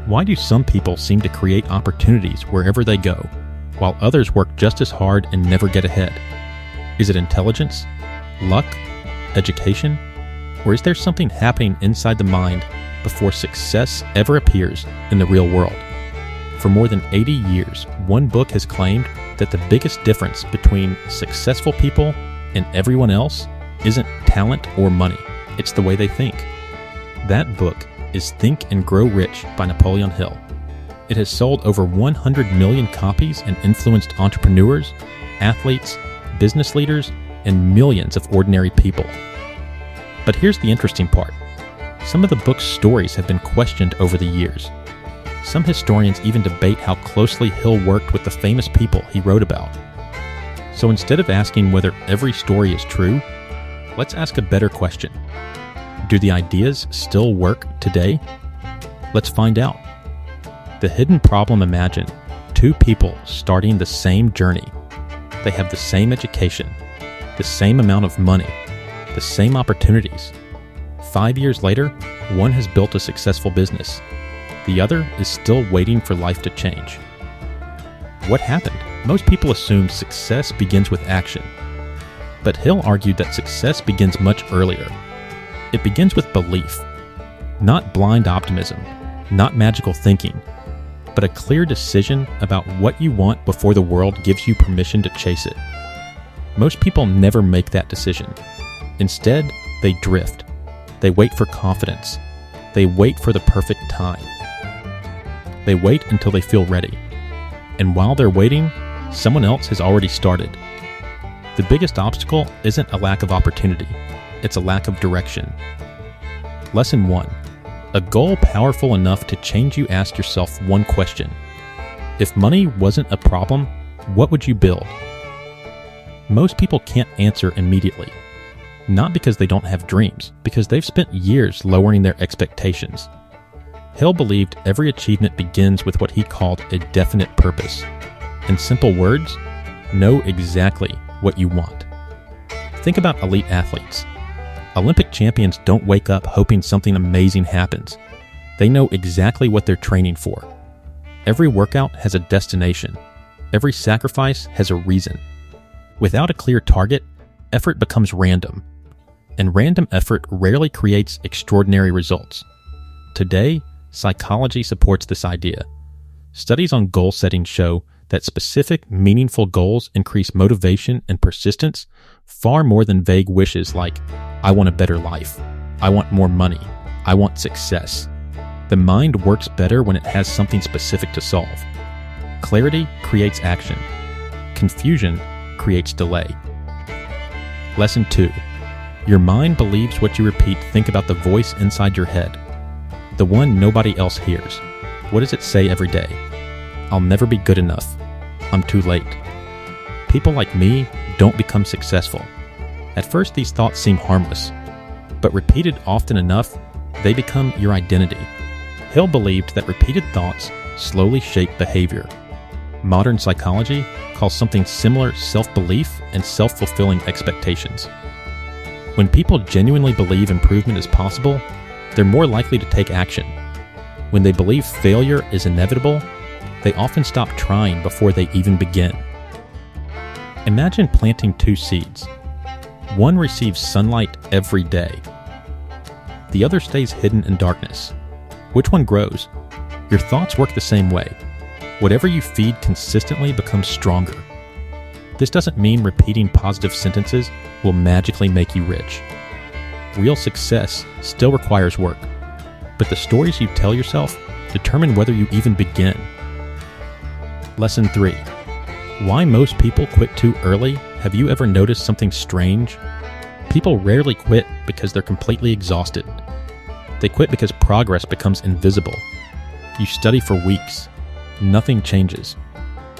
Why do some people seem to create opportunities wherever they go, while others work just as hard and never get ahead? Is it intelligence, luck, education, or is there something happening inside the mind before success ever appears in the real world? For more than 80 years, one book has claimed that the biggest difference between successful people and everyone else isn't talent or money, it's the way they think. That book is Think and Grow Rich by Napoleon Hill. It has sold over 100 million copies and influenced entrepreneurs, athletes, business leaders, and millions of ordinary people. But here's the interesting part. Some of the book's stories have been questioned over the years. Some historians even debate how closely Hill worked with the famous people he wrote about. So instead of asking whether every story is true, let's ask a better question. Do the ideas still work today? Let's find out. The hidden problem: imagine two people starting the same journey. They have the same education, the same amount of money, the same opportunities. 5 years later, one has built a successful business. The other is still waiting for life to change. What happened? Most people assume success begins with action. But Hill argued that success begins much earlier. It begins with belief. Not blind optimism, not magical thinking, but a clear decision about what you want before the world gives you permission to chase it. Most people never make that decision. Instead, they drift. They wait for confidence. They wait for the perfect time. They wait until they feel ready. And while they're waiting, someone else has already started. The biggest obstacle isn't a lack of opportunity. It's a lack of direction. Lesson 1. A goal powerful enough to change you. Ask yourself one question. If money wasn't a problem, what would you build? Most people can't answer immediately. Not because they don't have dreams, because they've spent years lowering their expectations. Hill believed every achievement begins with what he called a definite purpose. In simple words, know exactly what you want. Think about elite athletes. Olympic champions don't wake up hoping something amazing happens. They know exactly what they're training for. Every workout has a destination. Every sacrifice has a reason. Without a clear target, effort becomes random. And random effort rarely creates extraordinary results. Today, psychology supports this idea. Studies on goal setting show that specific, meaningful goals increase motivation and persistence far more than vague wishes like, I want a better life, I want more money, I want success. The mind works better when it has something specific to solve. Clarity creates action. Confusion creates delay. Lesson 2. Your mind believes what you repeat. Think about the voice inside your head. The one nobody else hears. What does it say every day? I'll never be good enough. I'm too late. People like me don't become successful. At first, these thoughts seem harmless, but repeated often enough, they become your identity. Hill believed that repeated thoughts slowly shape behavior. Modern psychology calls something similar self-belief and self-fulfilling expectations. When people genuinely believe improvement is possible, they're more likely to take action. When they believe failure is inevitable, they often stop trying before they even begin. Imagine planting two seeds. One receives sunlight every day. The other stays hidden in darkness. Which one grows? Your thoughts work the same way. Whatever you feed consistently becomes stronger. This doesn't mean repeating positive sentences will magically make you rich. Real success still requires work, but the stories you tell yourself determine whether you even begin. Lesson 3. Why most people quit too early? Have you ever noticed something strange? People rarely quit because they're completely exhausted. They quit because progress becomes invisible. You study for weeks. Nothing changes.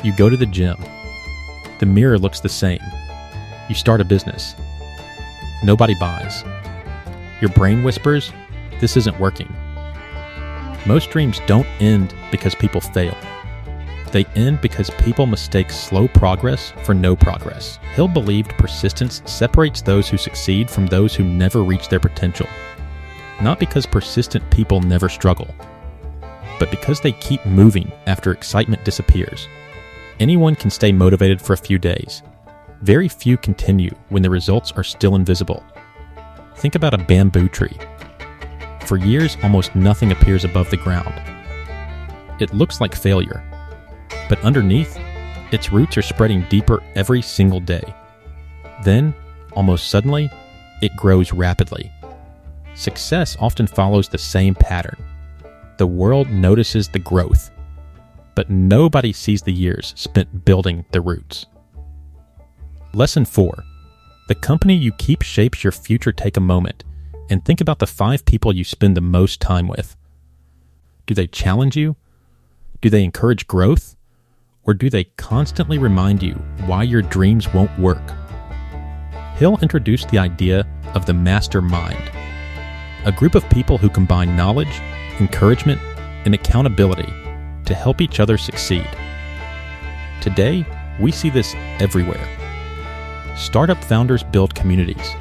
You go to the gym. The mirror looks the same. You start a business. Nobody buys. Your brain whispers, this isn't working. Most dreams don't end because people fail. They end because people mistake slow progress for no progress. Hill believed persistence separates those who succeed from those who never reach their potential. Not because persistent people never struggle, but because they keep moving after excitement disappears. Anyone can stay motivated for a few days. Very few continue when the results are still invisible. Think about a bamboo tree. For years, almost nothing appears above the ground. It looks like failure, but underneath, its roots are spreading deeper every single day. Then, almost suddenly, it grows rapidly. Success often follows the same pattern. The world notices the growth, but nobody sees the years spent building the roots. Lesson 4. The company you keep shapes your future. Take a moment and think about the 5 people you spend the most time with. Do they challenge you? Do they encourage growth? Or do they constantly remind you why your dreams won't work? Hill introduced the idea of the mastermind, a group of people who combine knowledge, encouragement, and accountability to help each other succeed. Today, we see this everywhere. Startup founders build communities.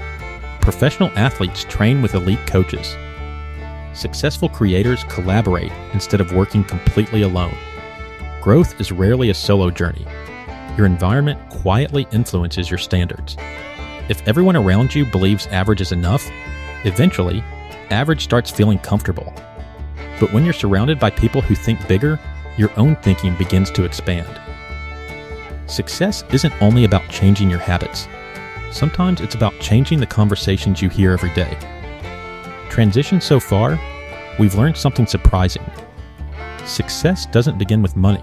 Professional athletes train with elite coaches. Successful creators collaborate instead of working completely alone. Growth is rarely a solo journey. Your environment quietly influences your standards. If everyone around you believes average is enough, eventually, average starts feeling comfortable. But when you're surrounded by people who think bigger, your own thinking begins to expand. Success isn't only about changing your habits. Sometimes it's about changing the conversations you hear every day. Transition so far, we've learned something surprising. Success doesn't begin with money.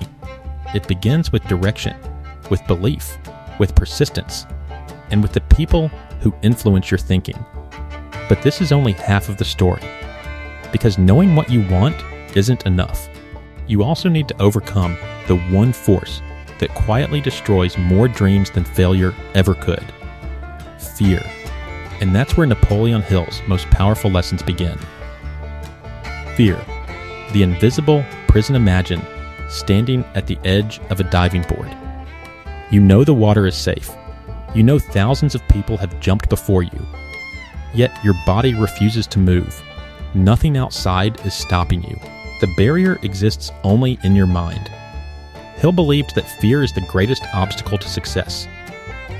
It begins with direction, with belief, with persistence, and with the people who influence your thinking. But this is only half of the story. Because knowing what you want isn't enough. You also need to overcome the one force that quietly destroys more dreams than failure ever could. Fear. And that's where Napoleon Hill's most powerful lessons begin. Fear. The invisible prison imagined standing at the edge of a diving board. You know the water is safe. You know thousands of people have jumped before you. Yet your body refuses to move. Nothing outside is stopping you. The barrier exists only in your mind. Hill believed that fear is the greatest obstacle to success.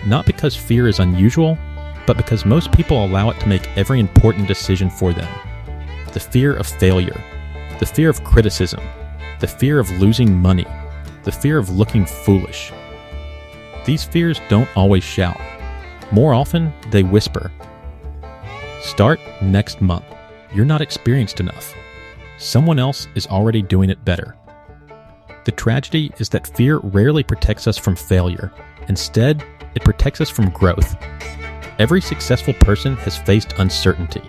Not because fear is unusual, but because most people allow it to make every important decision for them. The fear of failure, the fear of criticism, the fear of losing money, the fear of looking foolish. These fears don't always shout. More often, they whisper. Start next month. You're not experienced enough. Someone else is already doing it better. The tragedy is that fear rarely protects us from failure. Instead, it protects us from growth. Every successful person has faced uncertainty.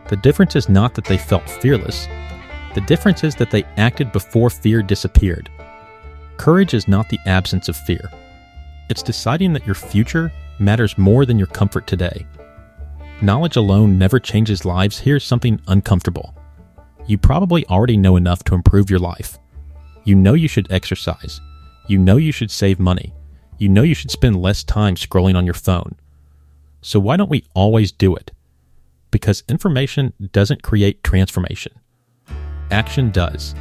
The difference is not that they felt fearless. The difference is that they acted before fear disappeared. Courage is not the absence of fear. It's deciding that your future matters more than your comfort today. Knowledge alone never changes lives. Here's something uncomfortable. You probably already know enough to improve your life. You know you should exercise. You know you should save money. You know you should spend less time scrolling on your phone. So why don't we always do it? Because information doesn't create transformation. Action does.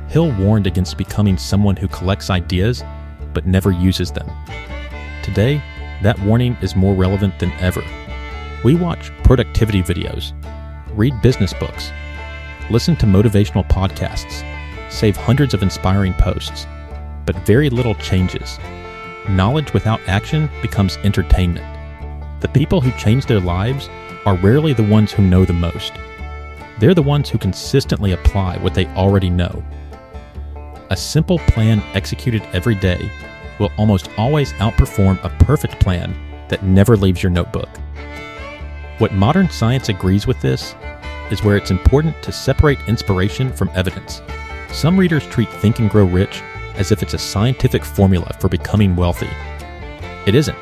Hill warned against becoming someone who collects ideas but never uses them. Today, that warning is more relevant than ever. We watch productivity videos, read business books, listen to motivational podcasts, save hundreds of inspiring posts, but very little changes. Knowledge without action becomes entertainment. The people who change their lives are rarely the ones who know the most. They're the ones who consistently apply what they already know. A simple plan executed every day will almost always outperform a perfect plan that never leaves your notebook. What modern science agrees with this is where it's important to separate inspiration from evidence. Some readers treat Think and Grow Rich as if it's a scientific formula for becoming wealthy. It isn't.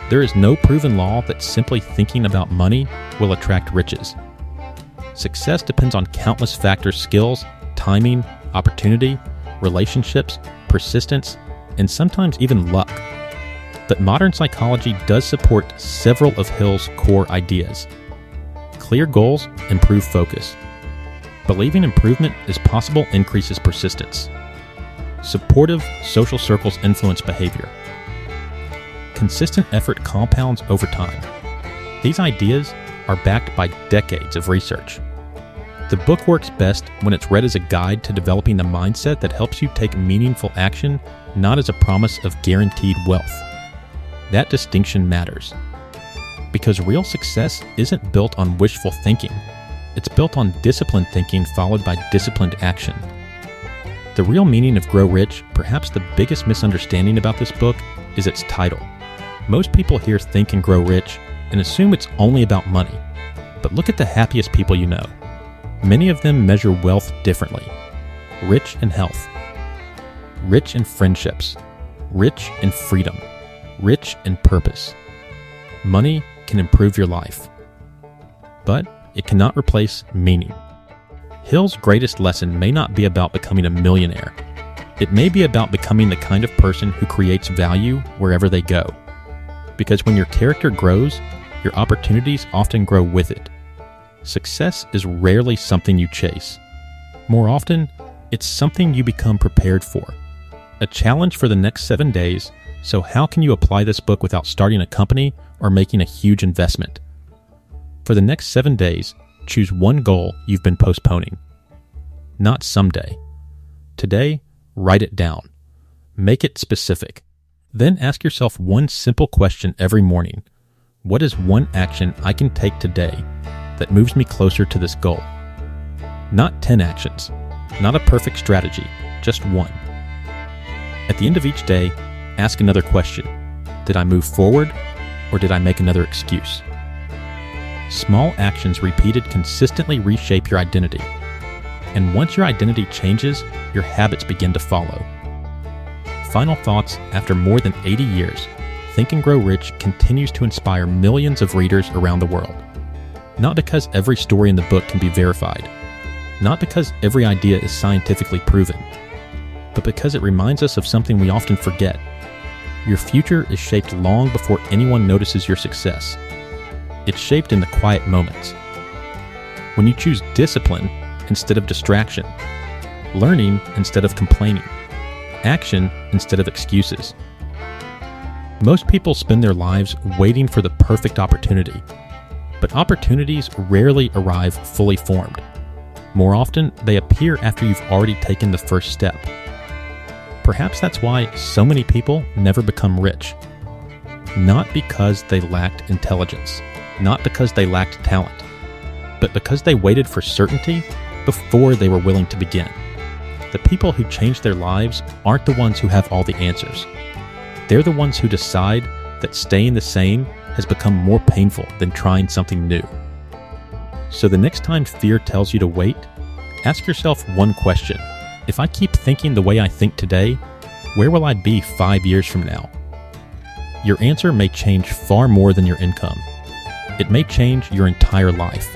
There is no proven law that simply thinking about money will attract riches. Success depends on countless factors: skills, timing, opportunity, relationships, persistence, and sometimes even luck. But modern psychology does support several of Hill's core ideas. Clear goals improve focus. Believing improvement is possible increases persistence. Supportive social circles influence behavior. Consistent effort compounds over time. These ideas are backed by decades of research. The book works best when it's read as a guide to developing the mindset that helps you take meaningful action, not as a promise of guaranteed wealth. That distinction matters. Because real success isn't built on wishful thinking. It's built on disciplined thinking followed by disciplined action. The real meaning of Grow Rich, perhaps the biggest misunderstanding about this book, is its title. Most people hear Think and Grow Rich and assume it's only about money. But look at the happiest people you know. Many of them measure wealth differently. Rich in health. Rich in friendships. Rich in freedom. Rich in purpose. Money can improve your life, but it cannot replace meaning. Hill's greatest lesson may not be about becoming a millionaire. It may be about becoming the kind of person who creates value wherever they go. Because when your character grows, your opportunities often grow with it. Success is rarely something you chase. More often, it's something you become prepared for. A challenge for the next 7 days. So how can you apply this book without starting a company or making a huge investment? For the next 7 days, choose one goal you've been postponing. Not someday. Today, write it down. Make it specific. Then ask yourself one simple question every morning. What is one action I can take today that moves me closer to this goal? Not 10 actions. Not a perfect strategy. Just one. At the end of each day, ask another question. Did I move forward, or did I make another excuse? Small actions repeated consistently reshape your identity. And once your identity changes, your habits begin to follow. Final thoughts. After more than 80 years, Think and Grow Rich continues to inspire millions of readers around the world. Not because every story in the book can be verified. Not because every idea is scientifically proven. But because it reminds us of something we often forget. Your future is shaped long before anyone notices your success. It's shaped in the quiet moments. When you choose discipline instead of distraction, learning instead of complaining, action instead of excuses. Most people spend their lives waiting for the perfect opportunity, but opportunities rarely arrive fully formed. More often, they appear after you've already taken the first step. Perhaps that's why so many people never become rich. Not because they lacked intelligence, not because they lacked talent, but because they waited for certainty before they were willing to begin. The people who change their lives aren't the ones who have all the answers. They're the ones who decide that staying the same has become more painful than trying something new. So the next time fear tells you to wait, ask yourself one question. If I keep thinking the way I think today, where will I be 5 years from now? Your answer may change far more than your income. It may change your entire life.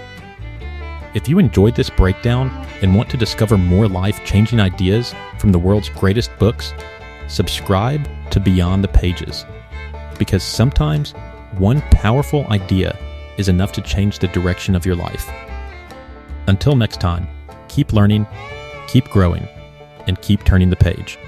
If you enjoyed this breakdown and want to discover more life-changing ideas from the world's greatest books, subscribe to Beyond the Pages. Because sometimes one powerful idea is enough to change the direction of your life. Until next time, keep learning, keep growing, and keep turning the page.